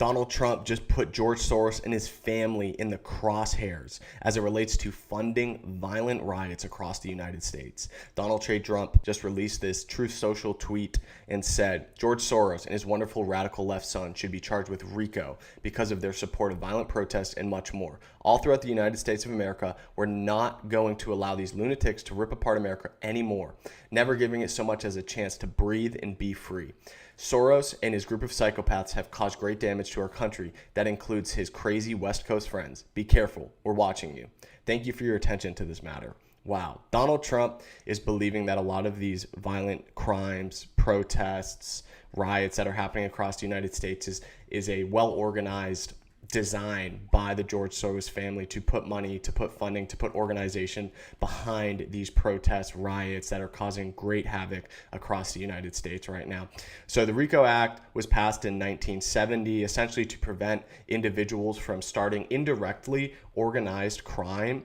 Donald Trump just put George Soros and his family in the crosshairs as it relates to funding violent riots across the United States. Donald J. Trump just released this Truth Social tweet and said George Soros and his wonderful radical left son should be charged with RICO because of their support of violent protests and much more. All throughout the United States of America, we're not going to allow these lunatics to rip apart America anymore, never giving it so much as a chance to breathe and be free. Soros and his group of psychopaths have caused great damage to our country. That includes his crazy West Coast friends. Be careful. We're watching you. Thank you for your attention to this matter. Wow. Donald Trump is believing that a lot of these violent crimes, protests, riots that are happening across the United States is a well-organized design by the George Soros family to put money, to put funding, to put organization behind these protests, riots that are causing great havoc across the United States right now. So the RICO Act was passed in 1970, essentially to prevent individuals from starting indirectly organized crime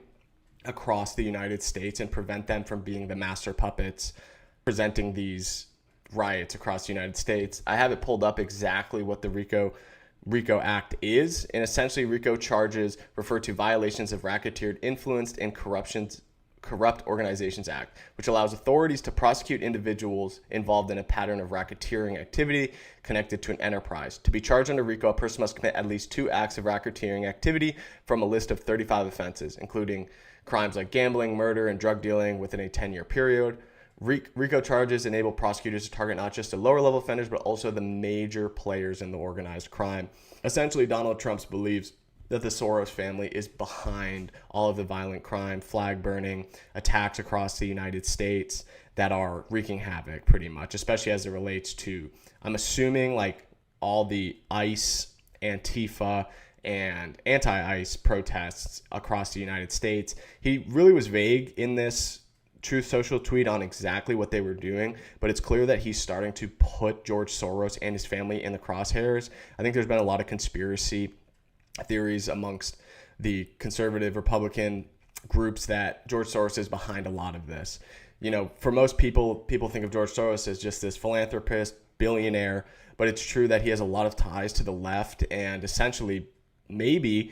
across the United States and prevent them from being the master puppets presenting these riots across the United States. I have it pulled up exactly what the RICO Act is, and essentially RICO charges refer to violations of racketeered, influenced, and corrupt organizations act, which allows authorities to prosecute individuals involved in a pattern of racketeering activity connected to an enterprise. To be charged under RICO, a person must commit at least 2 acts of racketeering activity from a list of 35 offenses, including crimes like gambling, murder, and drug dealing within a 10-year period. RICO charges enable prosecutors to target not just the lower level offenders, but also the major players in the organized crime. Essentially, Donald Trump believes that the Soros family is behind all of the violent crime, flag burning, attacks across the United States that are wreaking havoc pretty much, especially as it relates to, I'm assuming, like all the ICE, Antifa, and anti-ICE protests across the United States. He really was vague in this Truth Social tweet on exactly what they were doing, but it's clear that he's starting to put George Soros and his family in the crosshairs. I think there's been a lot of conspiracy theories amongst the conservative Republican groups that George Soros is behind a lot of this. You know, for most people think of George Soros as just this philanthropist, billionaire, but it's true that he has a lot of ties to the left and essentially maybe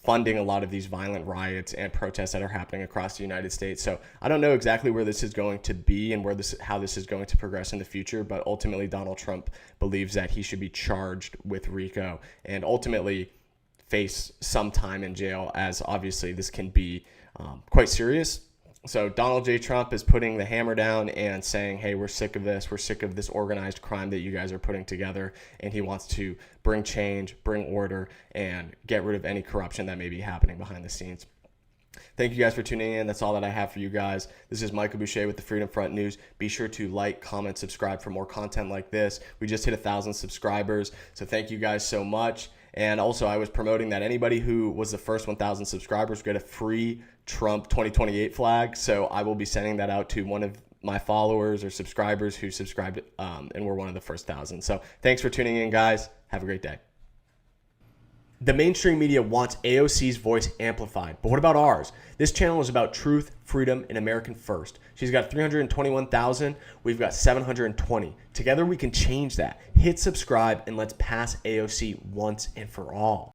funding a lot of these violent riots and protests that are happening across the United States. So I don't know exactly where this is going to be and how this is going to progress in the future, but ultimately Donald Trump believes that he should be charged with RICO and ultimately face some time in jail, as obviously this can be quite serious. So Donald J. Trump is putting the hammer down and saying, hey, we're sick of this. We're sick of this organized crime that you guys are putting together. And he wants to bring change, bring order, and get rid of any corruption that may be happening behind the scenes. Thank you guys for tuning in. That's all that I have for you guys. This is Michael Boucher with the Freedom Front News. Be sure to like, comment, subscribe for more content like this. We just hit 1,000 subscribers. So thank you guys so much. And also, I was promoting that anybody who was the first 1,000 subscribers get a free Trump 2028 flag. So I will be sending that out to one of my followers or subscribers who subscribed and were one of the first 1,000. So thanks for tuning in, guys. Have a great day. The mainstream media wants AOC's voice amplified, but what about ours? This channel is about truth, freedom, and American first. She's got 321,000. We've got 720. Together we can change that. Hit subscribe and let's pass AOC once and for all.